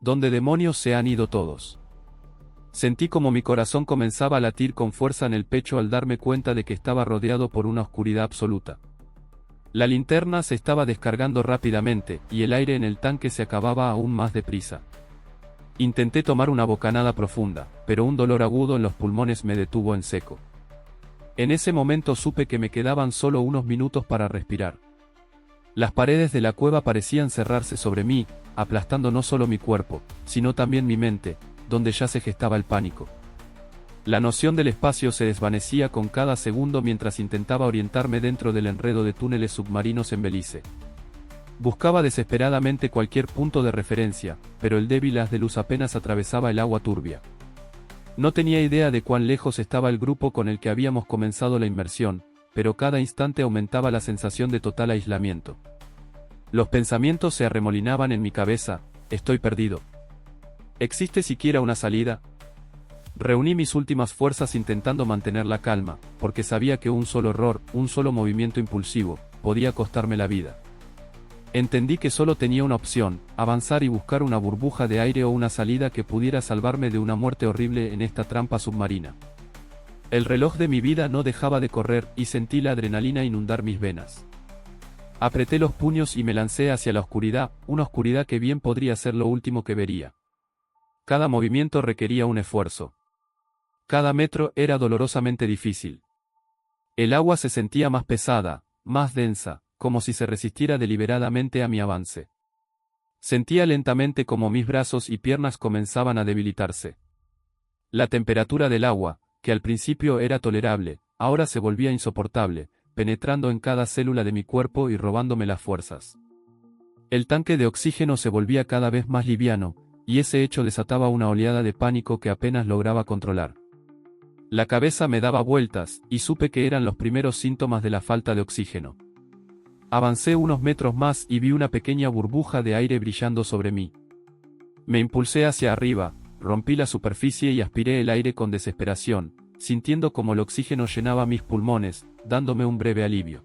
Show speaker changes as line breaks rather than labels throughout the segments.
¿Dónde demonios se han ido todos? Sentí como mi corazón comenzaba a latir con fuerza en el pecho al darme cuenta de que estaba rodeado por una oscuridad absoluta. La linterna se estaba descargando rápidamente, y el aire en el tanque se acababa aún más deprisa. Intenté tomar una bocanada profunda, pero un dolor agudo en los pulmones me detuvo en seco. En ese momento supe que me quedaban solo unos minutos para respirar. Las paredes de la cueva parecían cerrarse sobre mí, aplastando no solo mi cuerpo, sino también mi mente, donde ya se gestaba el pánico. La noción del espacio se desvanecía con cada segundo mientras intentaba orientarme dentro del enredo de túneles submarinos en Belice. Buscaba desesperadamente cualquier punto de referencia, pero el débil haz de luz apenas atravesaba el agua turbia. No tenía idea de cuán lejos estaba el grupo con el que habíamos comenzado la inmersión, pero cada instante aumentaba la sensación de total aislamiento. Los pensamientos se arremolinaban en mi cabeza: estoy perdido. ¿Existe siquiera una salida? Reuní mis últimas fuerzas intentando mantener la calma, porque sabía que un solo error, un solo movimiento impulsivo, podía costarme la vida. Entendí que solo tenía una opción: avanzar y buscar una burbuja de aire o una salida que pudiera salvarme de una muerte horrible en esta trampa submarina. El reloj de mi vida no dejaba de correr, y sentí la adrenalina inundar mis venas. Apreté los puños y me lancé hacia la oscuridad, una oscuridad que bien podría ser lo último que vería. Cada movimiento requería un esfuerzo. Cada metro era dolorosamente difícil. El agua se sentía más pesada, más densa, como si se resistiera deliberadamente a mi avance. Sentía lentamente como mis brazos y piernas comenzaban a debilitarse. La temperatura del agua, que al principio era tolerable, ahora se volvía insoportable, penetrando en cada célula de mi cuerpo y robándome las fuerzas. El tanque de oxígeno se volvía cada vez más liviano, y ese hecho desataba una oleada de pánico que apenas lograba controlar. La cabeza me daba vueltas, y supe que eran los primeros síntomas de la falta de oxígeno. Avancé unos metros más y vi una pequeña burbuja de aire brillando sobre mí. Me impulsé hacia arriba, rompí la superficie y aspiré el aire con desesperación, sintiendo como el oxígeno llenaba mis pulmones, dándome un breve alivio.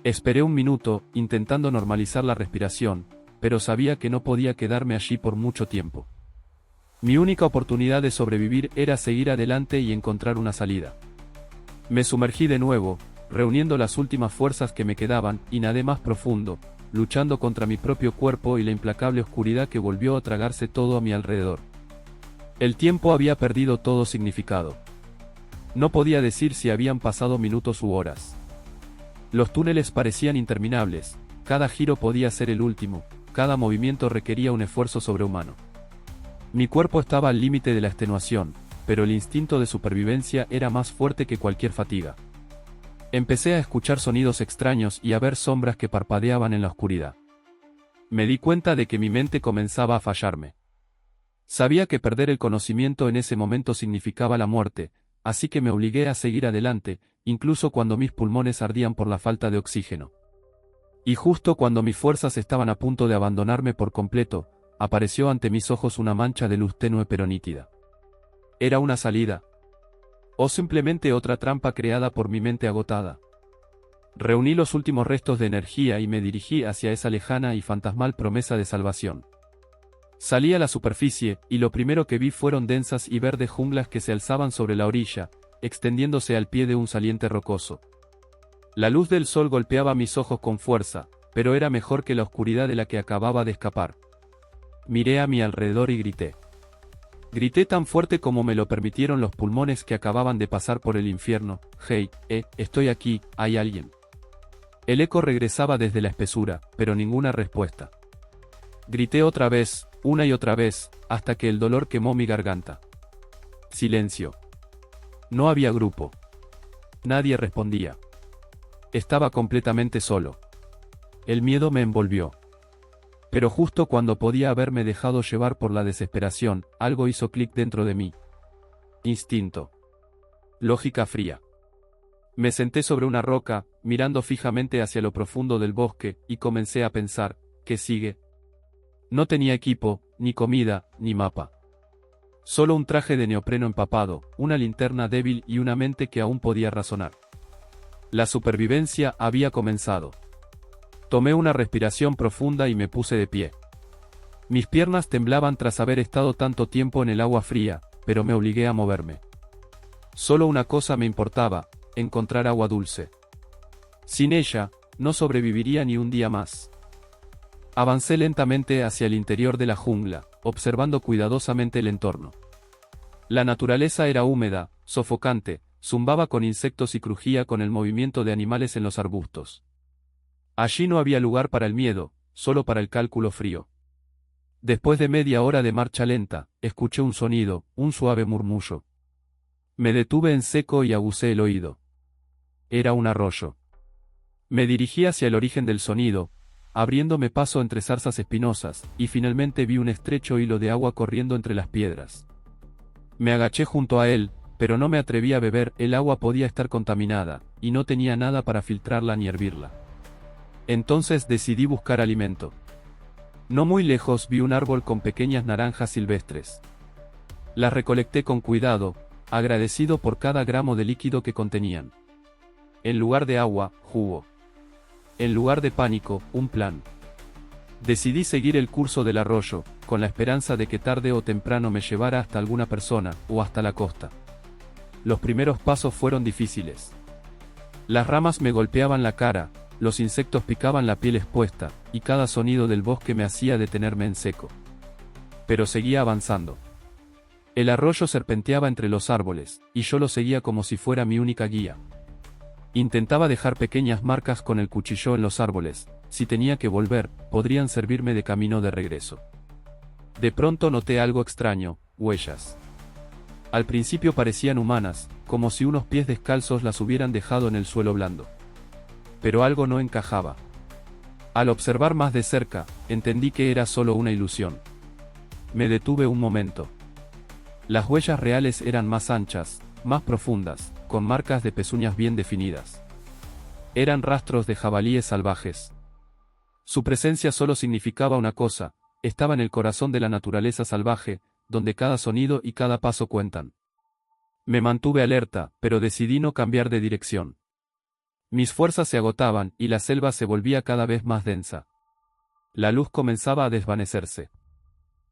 Esperé un minuto, intentando normalizar la respiración, pero sabía que no podía quedarme allí por mucho tiempo. Mi única oportunidad de sobrevivir era seguir adelante y encontrar una salida. Me sumergí de nuevo, reuniendo las últimas fuerzas que me quedaban, y nadé más profundo, luchando contra mi propio cuerpo y la implacable oscuridad que volvió a tragarse todo a mi alrededor. El tiempo había perdido todo significado. No podía decir si habían pasado minutos u horas. Los túneles parecían interminables, cada giro podía ser el último, cada movimiento requería un esfuerzo sobrehumano. Mi cuerpo estaba al límite de la extenuación, pero el instinto de supervivencia era más fuerte que cualquier fatiga. Empecé a escuchar sonidos extraños y a ver sombras que parpadeaban en la oscuridad. Me di cuenta de que mi mente comenzaba a fallarme. Sabía que perder el conocimiento en ese momento significaba la muerte, así que me obligué a seguir adelante, incluso cuando mis pulmones ardían por la falta de oxígeno. Y justo cuando mis fuerzas estaban a punto de abandonarme por completo, apareció ante mis ojos una mancha de luz tenue pero nítida. ¿Era una salida? ¿O simplemente otra trampa creada por mi mente agotada? Reuní los últimos restos de energía y me dirigí hacia esa lejana y fantasmal promesa de salvación. Salí a la superficie, y lo primero que vi fueron densas y verdes junglas que se alzaban sobre la orilla, extendiéndose al pie de un saliente rocoso. La luz del sol golpeaba mis ojos con fuerza, pero era mejor que la oscuridad de la que acababa de escapar. Miré a mi alrededor y grité. Grité tan fuerte como me lo permitieron los pulmones que acababan de pasar por el infierno: «Hey, estoy aquí, ¿hay alguien?». El eco regresaba desde la espesura, pero ninguna respuesta. Grité otra vez, una y otra vez, hasta que el dolor quemó mi garganta. Silencio. No había grupo. Nadie respondía. Estaba completamente solo. El miedo me envolvió. Pero justo cuando podía haberme dejado llevar por la desesperación, algo hizo clic dentro de mí. Instinto. Lógica fría. Me senté sobre una roca, mirando fijamente hacia lo profundo del bosque, y comencé a pensar: ¿qué sigue? No tenía equipo, ni comida, ni mapa. Solo un traje de neopreno empapado, una linterna débil y una mente que aún podía razonar. La supervivencia había comenzado. Tomé una respiración profunda y me puse de pie. Mis piernas temblaban tras haber estado tanto tiempo en el agua fría, pero me obligué a moverme. Solo una cosa me importaba: encontrar agua dulce. Sin ella, no sobreviviría ni un día más. Avancé lentamente hacia el interior de la jungla, observando cuidadosamente el entorno. La naturaleza era húmeda, sofocante, zumbaba con insectos y crujía con el movimiento de animales en los arbustos. Allí no había lugar para el miedo, solo para el cálculo frío. Después de media hora de marcha lenta, escuché un sonido, un suave murmullo. Me detuve en seco y aguzé el oído. Era un arroyo. Me dirigí hacia el origen del sonido, abriéndome paso entre zarzas espinosas, y finalmente vi un estrecho hilo de agua corriendo entre las piedras. Me agaché junto a él, pero no me atreví a beber. El agua podía estar contaminada, y no tenía nada para filtrarla ni hervirla. Entonces decidí buscar alimento. No muy lejos vi un árbol con pequeñas naranjas silvestres. Las recolecté con cuidado, agradecido por cada gramo de líquido que contenían. En lugar de agua, jugo. En lugar de pánico, un plan. Decidí seguir el curso del arroyo, con la esperanza de que tarde o temprano me llevara hasta alguna persona, o hasta la costa. Los primeros pasos fueron difíciles. Las ramas me golpeaban la cara, los insectos picaban la piel expuesta, y cada sonido del bosque me hacía detenerme en seco. Pero seguía avanzando. El arroyo serpenteaba entre los árboles, y yo lo seguía como si fuera mi única guía. Intentaba dejar pequeñas marcas con el cuchillo en los árboles. Si tenía que volver, podrían servirme de camino de regreso. De pronto noté algo extraño: huellas. Al principio parecían humanas, como si unos pies descalzos las hubieran dejado en el suelo blando. Pero algo no encajaba. Al observar más de cerca, entendí que era solo una ilusión. Me detuve un momento. Las huellas reales eran más anchas, más profundas, con marcas de pezuñas bien definidas. Eran rastros de jabalíes salvajes. Su presencia solo significaba una cosa: estaba en el corazón de la naturaleza salvaje, donde cada sonido y cada paso cuentan. Me mantuve alerta, pero decidí no cambiar de dirección. Mis fuerzas se agotaban, y la selva se volvía cada vez más densa. La luz comenzaba a desvanecerse.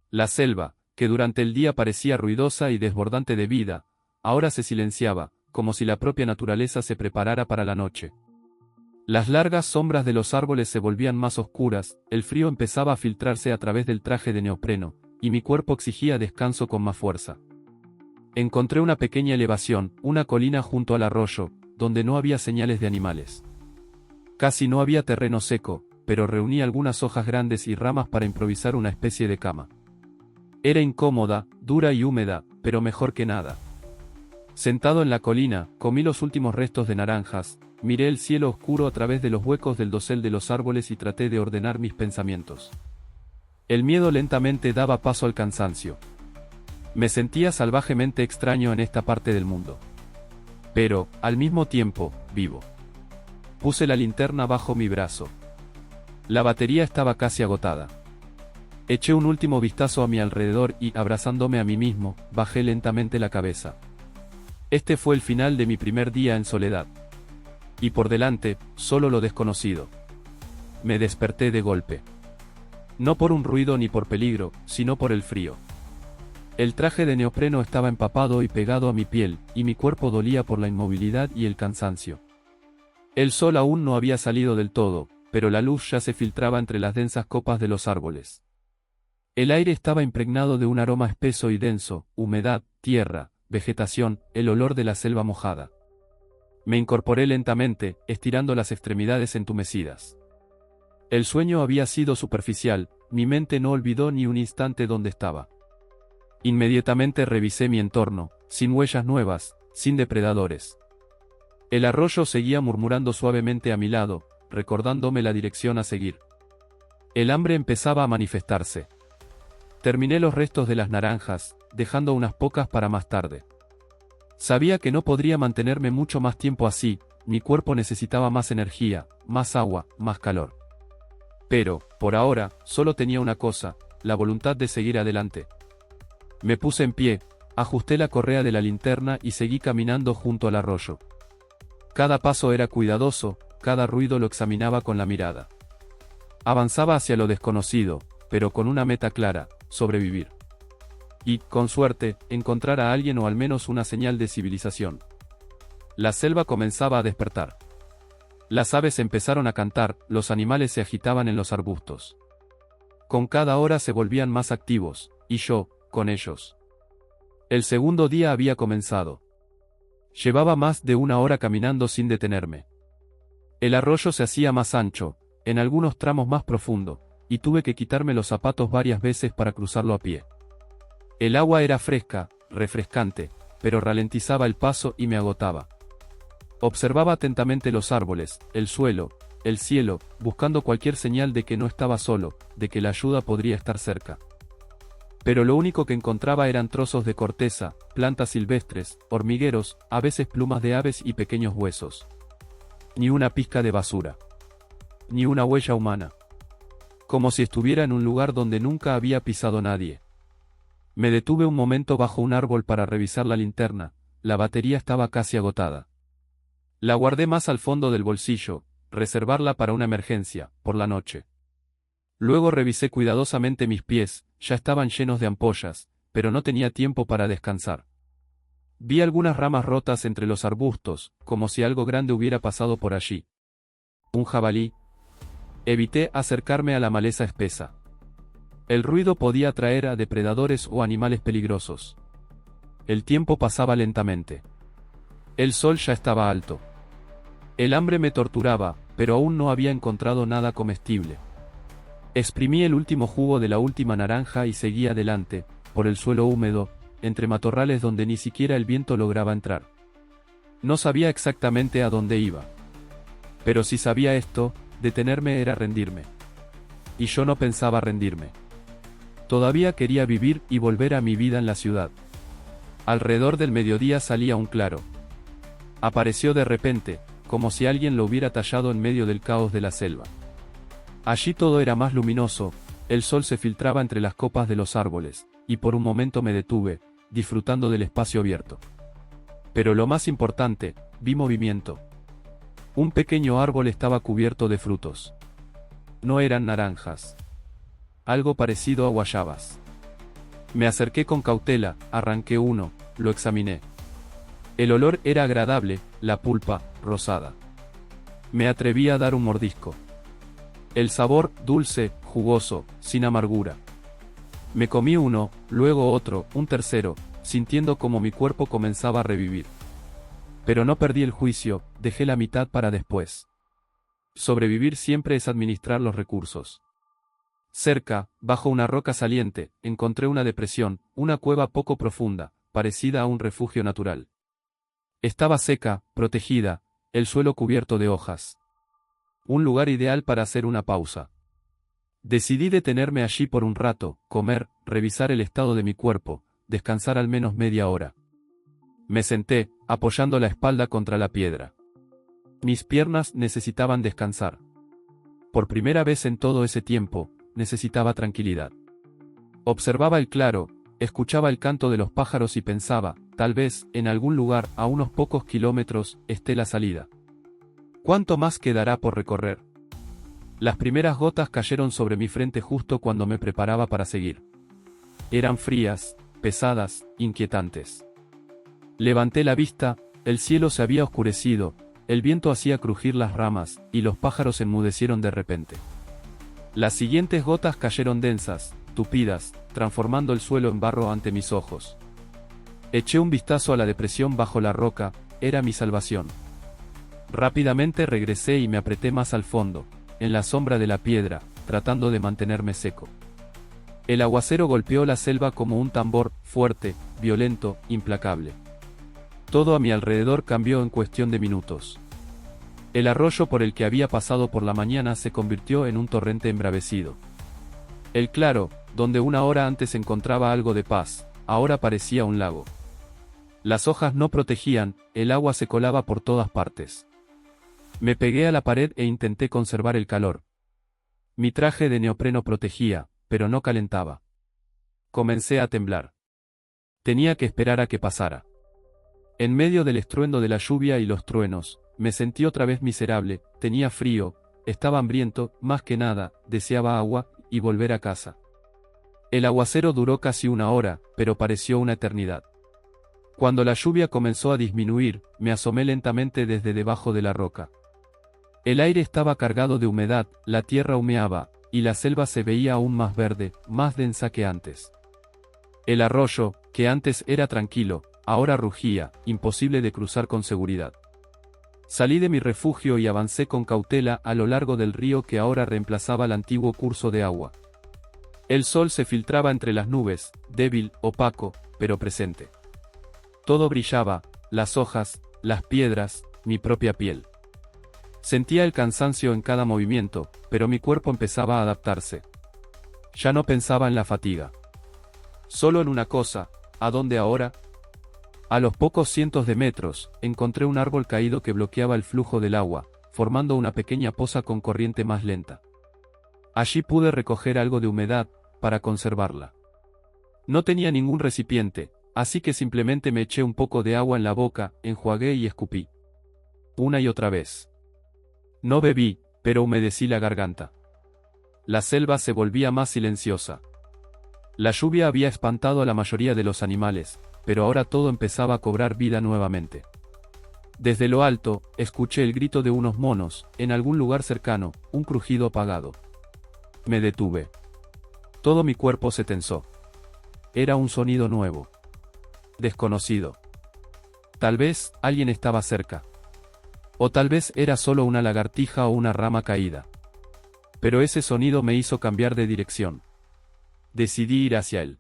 La selva, que durante el día parecía ruidosa y desbordante de vida, ahora se silenciaba, como si la propia naturaleza se preparara para la noche. Las largas sombras de los árboles se volvían más oscuras, el frío empezaba a filtrarse a través del traje de neopreno, y mi cuerpo exigía descanso con más fuerza. Encontré una pequeña elevación, una colina junto al arroyo, donde no había señales de animales. Casi no había terreno seco, pero reuní algunas hojas grandes y ramas para improvisar una especie de cama. Era incómoda, dura y húmeda, pero mejor que nada. Sentado en la colina, comí los últimos restos de naranjas, miré el cielo oscuro a través de los huecos del dosel de los árboles y traté de ordenar mis pensamientos. El miedo lentamente daba paso al cansancio. Me sentía salvajemente extraño en esta parte del mundo. Pero, al mismo tiempo, vivo. Puse la linterna bajo mi brazo. La batería estaba casi agotada. Eché un último vistazo a mi alrededor y, abrazándome a mí mismo, bajé lentamente la cabeza. Este fue el final de mi primer día en soledad. Y por delante, solo lo desconocido. Me desperté de golpe. No por un ruido ni por peligro, sino por el frío. El traje de neopreno estaba empapado y pegado a mi piel, y mi cuerpo dolía por la inmovilidad y el cansancio. El sol aún no había salido del todo, pero la luz ya se filtraba entre las densas copas de los árboles. El aire estaba impregnado de un aroma espeso y denso: humedad, tierra, vegetación, el olor de la selva mojada. Me incorporé lentamente, estirando las extremidades entumecidas. El sueño había sido superficial, mi mente no olvidó ni un instante dónde estaba. Inmediatamente revisé mi entorno, sin huellas nuevas, sin depredadores. El arroyo seguía murmurando suavemente a mi lado, recordándome la dirección a seguir. El hambre empezaba a manifestarse. Terminé los restos de las naranjas, dejando unas pocas para más tarde. Sabía que no podría mantenerme mucho más tiempo así, mi cuerpo necesitaba más energía, más agua, más calor. Pero, por ahora, solo tenía una cosa: la voluntad de seguir adelante. Me puse en pie, ajusté la correa de la linterna y seguí caminando junto al arroyo. Cada paso era cuidadoso, cada ruido lo examinaba con la mirada. Avanzaba hacia lo desconocido, pero con una meta clara: sobrevivir. Y, con suerte, encontrar a alguien o al menos una señal de civilización. La selva comenzaba a despertar. Las aves empezaron a cantar, los animales se agitaban en los arbustos. Con cada hora se volvían más activos, y yo, con ellos. El segundo día había comenzado. Llevaba más de una hora caminando sin detenerme. El arroyo se hacía más ancho, en algunos tramos más profundo, y tuve que quitarme los zapatos varias veces para cruzarlo a pie. El agua era fresca, refrescante, pero ralentizaba el paso y me agotaba. Observaba atentamente los árboles, el suelo, el cielo, buscando cualquier señal de que no estaba solo, de que la ayuda podría estar cerca. Pero lo único que encontraba eran trozos de corteza, plantas silvestres, hormigueros, a veces plumas de aves y pequeños huesos. Ni una pizca de basura. Ni una huella humana. Como si estuviera en un lugar donde nunca había pisado nadie. Me detuve un momento bajo un árbol para revisar la linterna, la batería estaba casi agotada. La guardé más al fondo del bolsillo, reservarla para una emergencia, por la noche. Luego revisé cuidadosamente mis pies, ya estaban llenos de ampollas, pero no tenía tiempo para descansar. Vi algunas ramas rotas entre los arbustos, como si algo grande hubiera pasado por allí. ¿Un jabalí? Evité acercarme a la maleza espesa. El ruido podía atraer a depredadores o animales peligrosos. El tiempo pasaba lentamente. El sol ya estaba alto. El hambre me torturaba, pero aún no había encontrado nada comestible. Exprimí el último jugo de la última naranja y seguí adelante, por el suelo húmedo, entre matorrales donde ni siquiera el viento lograba entrar. No sabía exactamente a dónde iba. Pero si sabía esto, detenerme era rendirme. Y yo no pensaba rendirme. Todavía quería vivir y volver a mi vida en la ciudad. Alrededor del mediodía salía un claro. Apareció de repente, como si alguien lo hubiera tallado en medio del caos de la selva. Allí todo era más luminoso, el sol se filtraba entre las copas de los árboles, y por un momento me detuve, disfrutando del espacio abierto. Pero lo más importante, vi movimiento. Un pequeño árbol estaba cubierto de frutos. No eran naranjas. Algo parecido a guayabas. Me acerqué con cautela, arranqué uno, lo examiné. El olor era agradable, la pulpa, rosada. Me atreví a dar un mordisco. El sabor, dulce, jugoso, sin amargura. Me comí uno, luego otro, un tercero, sintiendo como mi cuerpo comenzaba a revivir. Pero no perdí el juicio, dejé la mitad para después. Sobrevivir siempre es administrar los recursos. Cerca, bajo una roca saliente, encontré una depresión, una cueva poco profunda, parecida a un refugio natural. Estaba seca, protegida, el suelo cubierto de hojas. Un lugar ideal para hacer una pausa. Decidí detenerme allí por un rato, comer, revisar el estado de mi cuerpo, descansar al menos media hora. Me senté, apoyando la espalda contra la piedra. Mis piernas necesitaban descansar. Por primera vez en todo ese tiempo, necesitaba tranquilidad. Observaba el claro, escuchaba el canto de los pájaros y pensaba, tal vez, en algún lugar, a unos pocos kilómetros, esté la salida. ¿Cuánto más quedará por recorrer? Las primeras gotas cayeron sobre mi frente justo cuando me preparaba para seguir. Eran frías, pesadas, inquietantes. Levanté la vista, el cielo se había oscurecido, el viento hacía crujir las ramas, y los pájaros enmudecieron de repente. Las siguientes gotas cayeron densas, tupidas, transformando el suelo en barro ante mis ojos. Eché un vistazo a la depresión bajo la roca, era mi salvación. Rápidamente regresé y me apreté más al fondo, en la sombra de la piedra, tratando de mantenerme seco. El aguacero golpeó la selva como un tambor, fuerte, violento, implacable. Todo a mi alrededor cambió en cuestión de minutos. El arroyo por el que había pasado por la mañana se convirtió en un torrente embravecido. El claro, donde una hora antes encontraba algo de paz, ahora parecía un lago. Las hojas no protegían, el agua se colaba por todas partes. Me pegué a la pared e intenté conservar el calor. Mi traje de neopreno protegía, pero no calentaba. Comencé a temblar. Tenía que esperar a que pasara. En medio del estruendo de la lluvia y los truenos, me sentí otra vez miserable, tenía frío, estaba hambriento, más que nada, deseaba agua, y volver a casa. El aguacero duró casi una hora, pero pareció una eternidad. Cuando la lluvia comenzó a disminuir, me asomé lentamente desde debajo de la roca. El aire estaba cargado de humedad, la tierra humeaba, y la selva se veía aún más verde, más densa que antes. El arroyo, que antes era tranquilo, ahora rugía, imposible de cruzar con seguridad. Salí de mi refugio y avancé con cautela a lo largo del río que ahora reemplazaba el antiguo curso de agua. El sol se filtraba entre las nubes, débil, opaco, pero presente. Todo brillaba, las hojas, las piedras, mi propia piel. Sentía el cansancio en cada movimiento, pero mi cuerpo empezaba a adaptarse. Ya no pensaba en la fatiga. Solo en una cosa, ¿a dónde ahora? A los pocos cientos de metros, encontré un árbol caído que bloqueaba el flujo del agua, formando una pequeña poza con corriente más lenta. Allí pude recoger algo de humedad, para conservarla. No tenía ningún recipiente, así que simplemente me eché un poco de agua en la boca, enjuagué y escupí. Una y otra vez. No bebí, pero humedecí la garganta. La selva se volvía más silenciosa. La lluvia había espantado a la mayoría de los animales, pero ahora todo empezaba a cobrar vida nuevamente. Desde lo alto, escuché el grito de unos monos, en algún lugar cercano, un crujido apagado. Me detuve. Todo mi cuerpo se tensó. Era un sonido nuevo. Desconocido. Tal vez, alguien estaba cerca. O tal vez era solo una lagartija o una rama caída. Pero ese sonido me hizo cambiar de dirección. Decidí ir hacia él.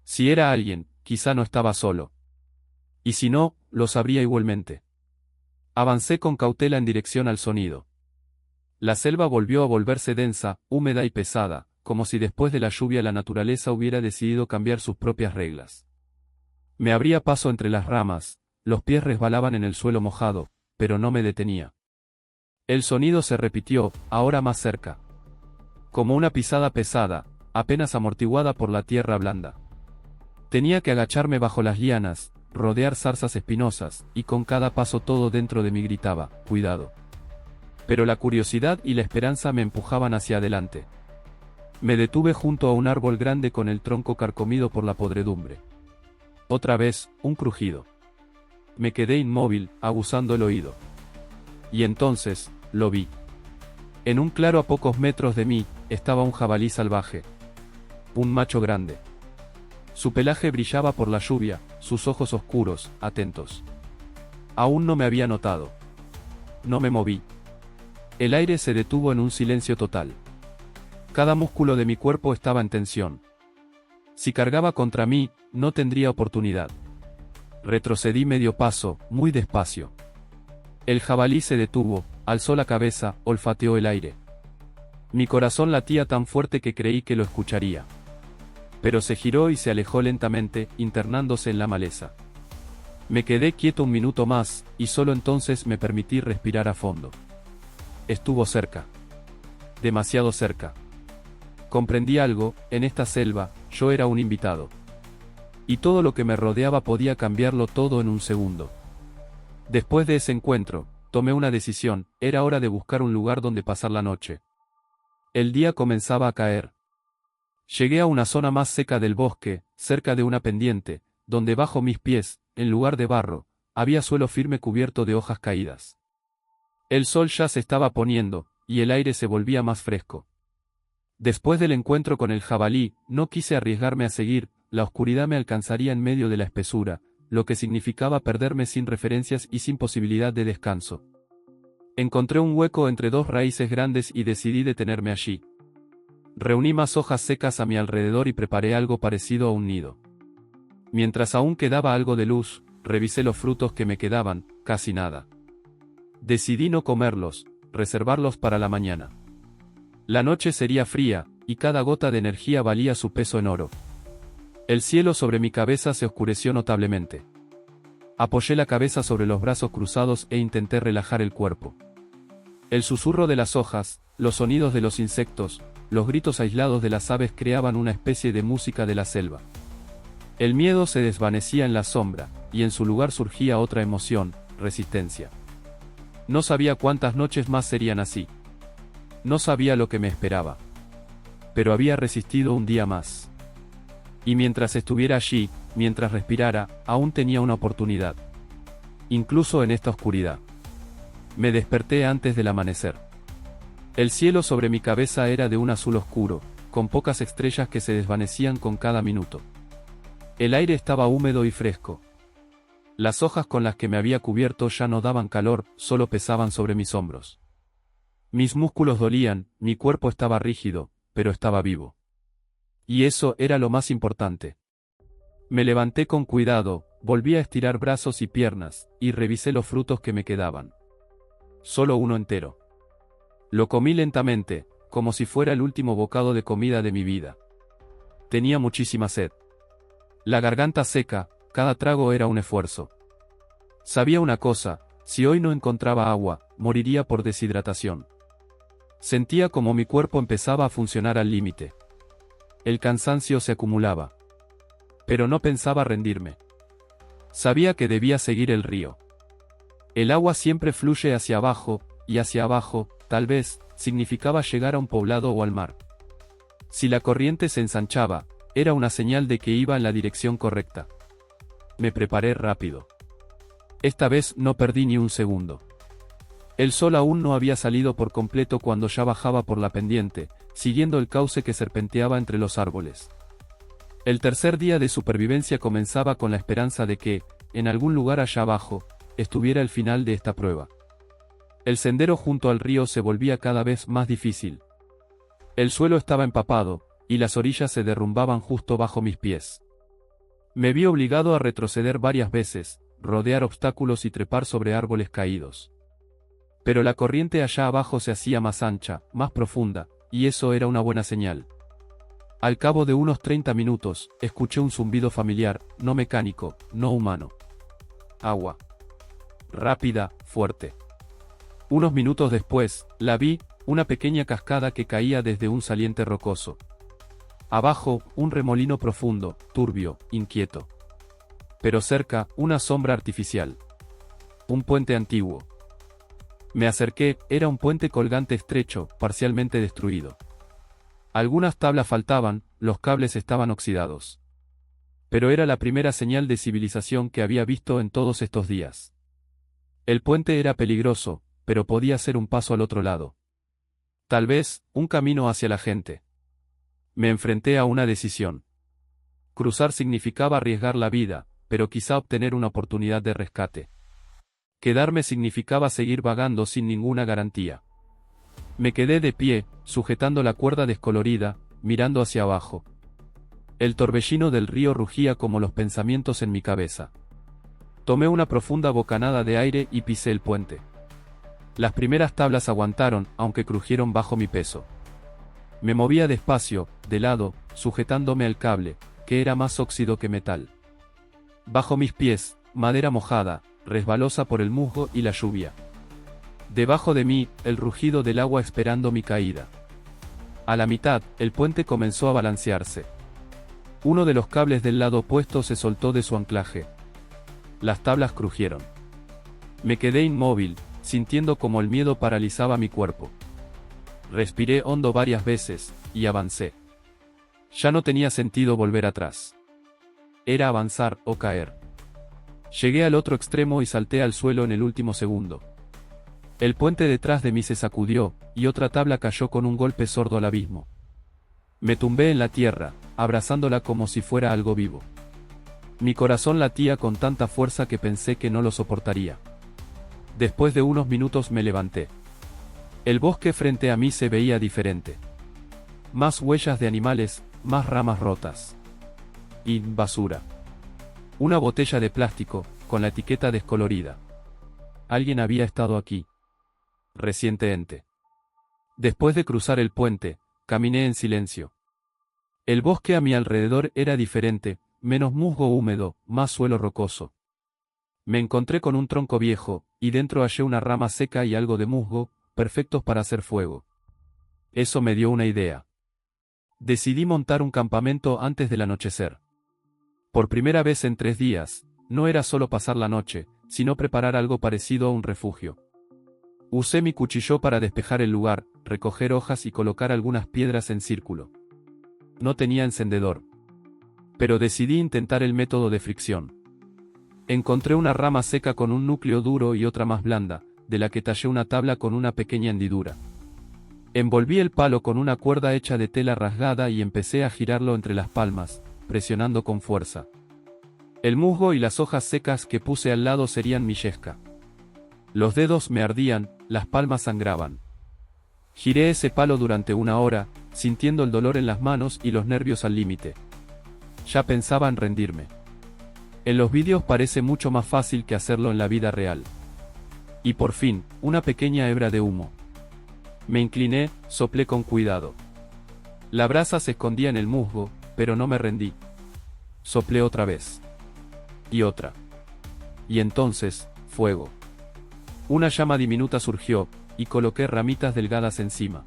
Si era alguien, quizá no estaba solo. Y si no, lo sabría igualmente. Avancé con cautela en dirección al sonido. La selva volvió a volverse densa, húmeda y pesada, como si después de la lluvia la naturaleza hubiera decidido cambiar sus propias reglas. Me abría paso entre las ramas, los pies resbalaban en el suelo mojado, pero no me detenía. El sonido se repitió, ahora más cerca. Como una pisada pesada, apenas amortiguada por la tierra blanda. Tenía que agacharme bajo las lianas, rodear zarzas espinosas, y con cada paso todo dentro de mí gritaba, cuidado. Pero la curiosidad y la esperanza me empujaban hacia adelante. Me detuve junto a un árbol grande con el tronco carcomido por la podredumbre. Otra vez, un crujido. Me quedé inmóvil, aguzando el oído. Y entonces, lo vi. En un claro a pocos metros de mí, estaba un jabalí salvaje. Un macho grande. Su pelaje brillaba por la lluvia, sus ojos oscuros, atentos. Aún no me había notado. No me moví. El aire se detuvo en un silencio total. Cada músculo de mi cuerpo estaba en tensión. Si cargaba contra mí, no tendría oportunidad. Retrocedí medio paso, muy despacio. El jabalí se detuvo, alzó la cabeza, olfateó el aire. Mi corazón latía tan fuerte que creí que lo escucharía. Pero se giró y se alejó lentamente, internándose en la maleza. Me quedé quieto un minuto más, y solo entonces me permití respirar a fondo. Estuvo cerca. Demasiado cerca. Comprendí algo, en esta selva, yo era un invitado. Y todo lo que me rodeaba podía cambiarlo todo en un segundo. Después de ese encuentro, tomé una decisión, era hora de buscar un lugar donde pasar la noche. El día comenzaba a caer. Llegué a una zona más seca del bosque, cerca de una pendiente, donde bajo mis pies, en lugar de barro, había suelo firme cubierto de hojas caídas. El sol ya se estaba poniendo, y el aire se volvía más fresco. Después del encuentro con el jabalí, no quise arriesgarme a seguir, la oscuridad me alcanzaría en medio de la espesura, lo que significaba perderme sin referencias y sin posibilidad de descanso. Encontré un hueco entre dos raíces grandes y decidí detenerme allí. Reuní más hojas secas a mi alrededor y preparé algo parecido a un nido. Mientras aún quedaba algo de luz, revisé los frutos que me quedaban, casi nada. Decidí no comerlos, reservarlos para la mañana. La noche sería fría, y cada gota de energía valía su peso en oro. El cielo sobre mi cabeza se oscureció notablemente. Apoyé la cabeza sobre los brazos cruzados e intenté relajar el cuerpo. El susurro de las hojas, los sonidos de los insectos, los gritos aislados de las aves creaban una especie de música de la selva. El miedo se desvanecía en la sombra, y en su lugar surgía otra emoción, resistencia. No sabía cuántas noches más serían así. No sabía lo que me esperaba. pero había resistido un día más. Y mientras estuviera allí, mientras respirara, aún tenía una oportunidad. Incluso en esta oscuridad. Me desperté antes del amanecer. El cielo sobre mi cabeza era de un azul oscuro, con pocas estrellas que se desvanecían con cada minuto. El aire estaba húmedo y fresco. Las hojas con las que me había cubierto ya no daban calor, solo pesaban sobre mis hombros. Mis músculos dolían, mi cuerpo estaba rígido, pero estaba vivo. Y eso era lo más importante. Me levanté con cuidado, volví a estirar brazos y piernas, y revisé los frutos que me quedaban. Solo uno entero. Lo comí lentamente, como si fuera el último bocado de comida de mi vida. Tenía muchísima sed. La garganta seca, cada trago era un esfuerzo. Sabía una cosa, si hoy no encontraba agua, moriría por deshidratación. Sentía como mi cuerpo empezaba a funcionar al límite. El cansancio se acumulaba. Pero no pensaba rendirme. Sabía que debía seguir el río. El agua siempre fluye hacia abajo, y hacia abajo, tal vez, significaba llegar a un poblado o al mar. Si la corriente se ensanchaba, era una señal de que iba en la dirección correcta. Me preparé rápido. Esta vez no perdí ni un segundo. El sol aún no había salido por completo cuando ya bajaba por la pendiente, siguiendo el cauce que serpenteaba entre los árboles. El tercer día de supervivencia comenzaba con la esperanza de que, en algún lugar allá abajo, estuviera el final de esta prueba. El sendero junto al río se volvía cada vez más difícil. El suelo estaba empapado, y las orillas se derrumbaban justo bajo mis pies. Me vi obligado a retroceder varias veces, rodear obstáculos y trepar sobre árboles caídos. Pero la corriente allá abajo se hacía más ancha, más profunda, y eso era una buena señal. Al cabo de unos 30 minutos, escuché un zumbido familiar, no mecánico, no humano. Agua. Rápida, fuerte. Unos minutos después, la vi, una pequeña cascada que caía desde un saliente rocoso. Abajo, un remolino profundo, turbio, inquieto. Pero cerca, una sombra artificial. Un puente antiguo. Me acerqué, era un puente colgante estrecho, parcialmente destruido. Algunas tablas faltaban, los cables estaban oxidados. Pero era la primera señal de civilización que había visto en todos estos días. El puente era peligroso, pero podía ser un paso al otro lado. Tal vez, un camino hacia la gente. Me enfrenté a una decisión. Cruzar significaba arriesgar la vida, pero quizá obtener una oportunidad de rescate. Quedarme significaba seguir vagando sin ninguna garantía. Me quedé de pie, sujetando la cuerda descolorida, mirando hacia abajo. El torbellino del río rugía como los pensamientos en mi cabeza. Tomé una profunda bocanada de aire y pisé el puente. Las primeras tablas aguantaron, aunque crujieron bajo mi peso. Me movía despacio, de lado, sujetándome al cable, que era más óxido que metal. Bajo mis pies, madera mojada, resbalosa por el musgo y la lluvia. Debajo de mí, el rugido del agua esperando mi caída. A la mitad, el puente comenzó a balancearse. Uno de los cables del lado opuesto se soltó de su anclaje. Las tablas crujieron. Me quedé inmóvil, sintiendo como el miedo paralizaba mi cuerpo. Respiré hondo varias veces, y avancé. Ya no tenía sentido volver atrás. Era avanzar o caer. Llegué al otro extremo y salté al suelo en el último segundo. El puente detrás de mí se sacudió, y otra tabla cayó con un golpe sordo al abismo. Me tumbé en la tierra, abrazándola como si fuera algo vivo. Mi corazón latía con tanta fuerza que pensé que no lo soportaría. Después de unos minutos me levanté. El bosque frente a mí se veía diferente. Más huellas de animales, más ramas rotas. Y basura. Una botella de plástico, con la etiqueta descolorida. Alguien había estado aquí. Recientemente. Después de cruzar el puente, caminé en silencio. El bosque a mi alrededor era diferente, menos musgo húmedo, más suelo rocoso. Me encontré con un tronco viejo, y dentro hallé una rama seca y algo de musgo, perfectos para hacer fuego. Eso me dio una idea. Decidí montar un campamento antes del anochecer. Por primera vez en 3 días, no era solo pasar la noche, sino preparar algo parecido a un refugio. Usé mi cuchillo para despejar el lugar, recoger hojas y colocar algunas piedras en círculo. No tenía encendedor. Pero decidí intentar el método de fricción. Encontré una rama seca con un núcleo duro y otra más blanda, de la que tallé una tabla con una pequeña hendidura. Envolví el palo con una cuerda hecha de tela rasgada y empecé a girarlo entre las palmas, presionando con fuerza. El musgo y las hojas secas que puse al lado serían mi yesca. Los dedos me ardían, las palmas sangraban. Giré ese palo durante 1 hora, sintiendo el dolor en las manos y los nervios al límite. Ya pensaba en rendirme. En los vídeos parece mucho más fácil que hacerlo en la vida real. Y por fin, una pequeña hebra de humo. Me incliné, soplé con cuidado. La brasa se escondía en el musgo, pero no me rendí. Soplé otra vez. Y otra. Y entonces, fuego. Una llama diminuta surgió, y coloqué ramitas delgadas encima.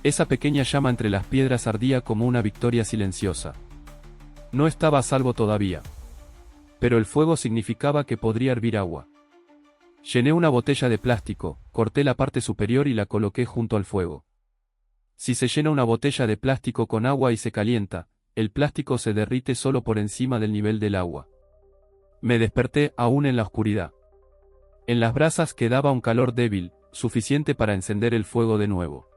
Esa pequeña llama entre las piedras ardía como una victoria silenciosa. No estaba a salvo todavía. Pero el fuego significaba que podría hervir agua. Llené una botella de plástico, corté la parte superior y la coloqué junto al fuego. Si se llena una botella de plástico con agua y se calienta, el plástico se derrite solo por encima del nivel del agua. Me desperté aún en la oscuridad. En las brasas quedaba un calor débil, suficiente para encender el fuego de nuevo.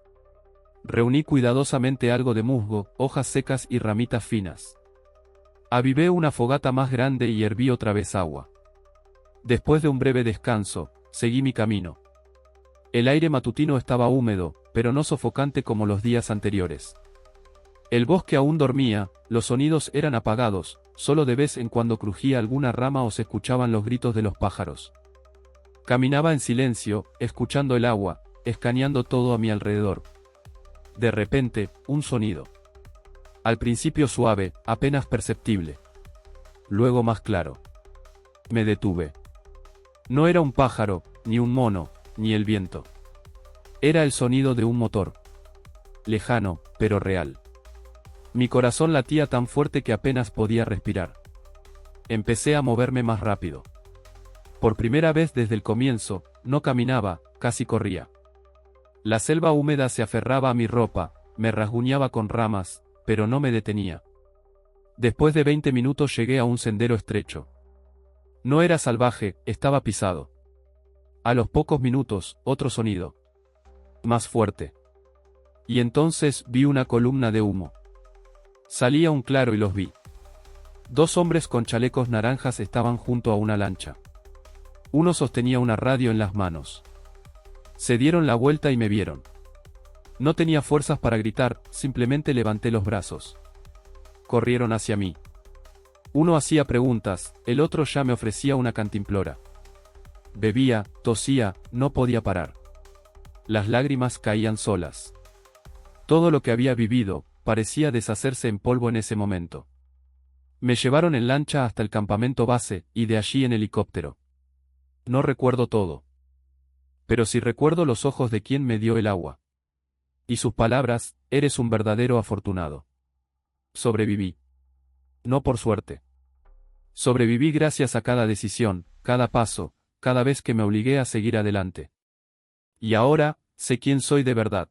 Reuní cuidadosamente algo de musgo, hojas secas y ramitas finas. Avivé una fogata más grande y herví otra vez agua. Después de un breve descanso, seguí mi camino. El aire matutino estaba húmedo, pero no sofocante como los días anteriores. El bosque aún dormía, los sonidos eran apagados, solo de vez en cuando crujía alguna rama o se escuchaban los gritos de los pájaros. Caminaba en silencio, escuchando el agua, escaneando todo a mi alrededor. De repente, un sonido. Al principio suave, apenas perceptible. Luego más claro. Me detuve. No era un pájaro, ni un mono, ni el viento. Era el sonido de un motor. Lejano, pero real. Mi corazón latía tan fuerte que apenas podía respirar. Empecé a moverme más rápido. Por primera vez desde el comienzo, no caminaba, casi corría. La selva húmeda se aferraba a mi ropa, me rasguñaba con ramas, pero no me detenía. Después de 20 minutos llegué a un sendero estrecho. No era salvaje, estaba pisado. A los pocos minutos, otro sonido. Más fuerte. Y entonces vi una columna de humo. Salía un claro y los vi. 2 hombres con chalecos naranjas estaban junto a una lancha. Uno sostenía una radio en las manos. Se dieron la vuelta y me vieron. No tenía fuerzas para gritar, simplemente levanté los brazos. Corrieron hacia mí. Uno hacía preguntas, el otro ya me ofrecía una cantimplora. Bebía, tosía, no podía parar. Las lágrimas caían solas. Todo lo que había vivido, parecía deshacerse en polvo en ese momento. Me llevaron en lancha hasta el campamento base, y de allí en helicóptero. No recuerdo todo. Pero sí recuerdo los ojos de quien me dio el agua. Y sus palabras, eres un verdadero afortunado. Sobreviví. No por suerte. Sobreviví gracias a cada decisión, cada paso, cada vez que me obligué a seguir adelante. Y ahora, sé quién soy de verdad.